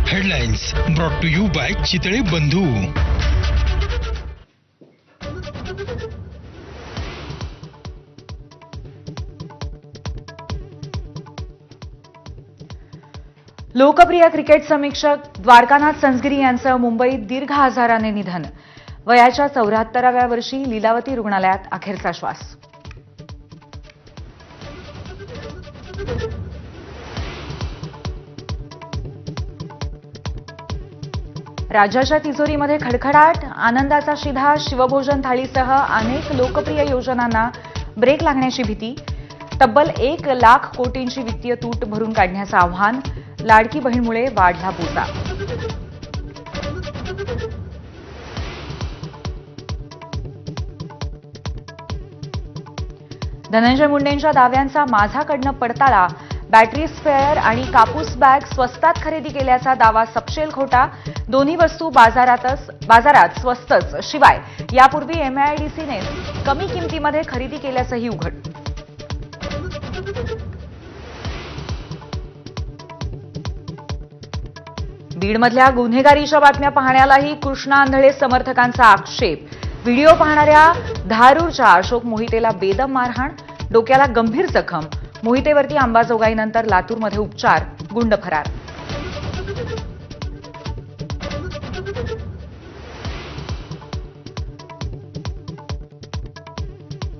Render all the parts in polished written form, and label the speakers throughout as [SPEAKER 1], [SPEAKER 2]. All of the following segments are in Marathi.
[SPEAKER 1] Headlines brought to you by Chitale Bandhu.
[SPEAKER 2] लोकप्रिय क्रिकेट समीक्षक द्वारकानाथ संझगिरी यांचं मुंबईत दीर्घ आजाराने निधन. वयाच्या 74व्या वर्षी लीलावती रुग्णालयात अखेरचा श्वास. राज्याच्या तिजोरीमध्ये खडखडाट, आनंदाचा शिधा. शिवभोजन थाळीसह अनेक लोकप्रिय योजनांना ब्रेक लागण्याची भीती. तब्बल 1 लाख कोटींची वित्तीय तूट भरून काढण्याचं आव्हान. लाडकी बहीणमुळे वाढला बोजा. धनंजय मुंडेंच्या दाव्यांचा माझाकडनं पडताळा. बॅटरी स्पेअर आणि कापूस बॅग स्वस्तात खरेदी केल्याचा दावा सपशेल खोटा. दोन्ही वस्तू बाजारात स्वस्तच. शिवाय यापूर्वी एमआयडीसीने कमी किमतीमध्ये खरेदी केल्याचंही उघड. बीडमधल्या गुन्हेगारीच्या बातम्या पाहण्यालाही कृष्णा आंधळे समर्थकांचा आक्षेप. व्हिडिओ पाहणाऱ्या धारूरच्या अशोक मोहितेला बेदम मारहाण. डोक्याला गंभीर जखम. मोहितेवरती अंबाजोगाईनंतर लातूरमध्ये उपचार. गुंड फरार.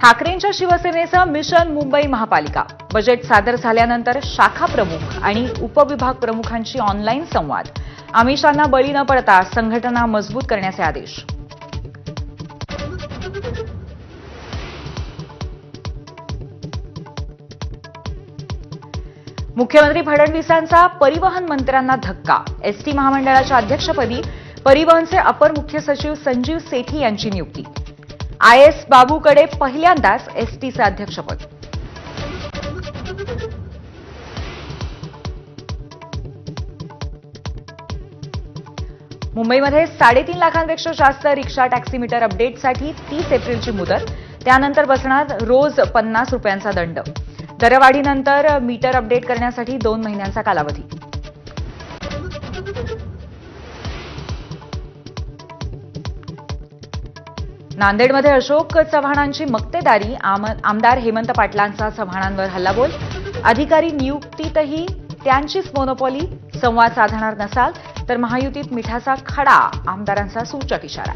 [SPEAKER 2] ठाकरेंच्या शिवसेनेचं मिशन मुंबई महापालिका. बजेट सादर झाल्यानंतर शाखा प्रमुख आणि उपविभाग प्रमुखांची ऑनलाईन संवाद. आमिषांना बळी न पडता संघटना मजबूत करण्याचे आदेश. मुख्यमंत्री फडणवीसांचा परिवहन मंत्र्यांना धक्का. एसटी महामंडळाच्या अध्यक्षपदी परिवहनचे अपर मुख्य सचिव संजीव सेठी यांची नियुक्ती. आयएस बाबूकडे पहिल्यांदाच एसटीचं अध्यक्षपद. मुंबईमध्ये 3.5 लाखांपेक्षा जास्त रिक्षा टॅक्सी मीटर अपडेटसाठी 30 एप्रिलची मुदत. त्यानंतर बसणार रोज 50 रुपयांचा दंड. दरवाढीनंतर मीटर अपडेट करण्यासाठी 2 महिन्यांचा कालावधी. नांदेडमध्ये अशोक चव्हाणांची मक्तेदारी. आमदार हेमंत पाटलांचा चव्हाणांवर हल्लाबोल. अधिकारी नियुक्तीतही त्यांचीच मोनोपॉली. संवाद साधणार नसाल तर महायुतीत मिठाचा खडा. आमदारांचा सूचक इशारा.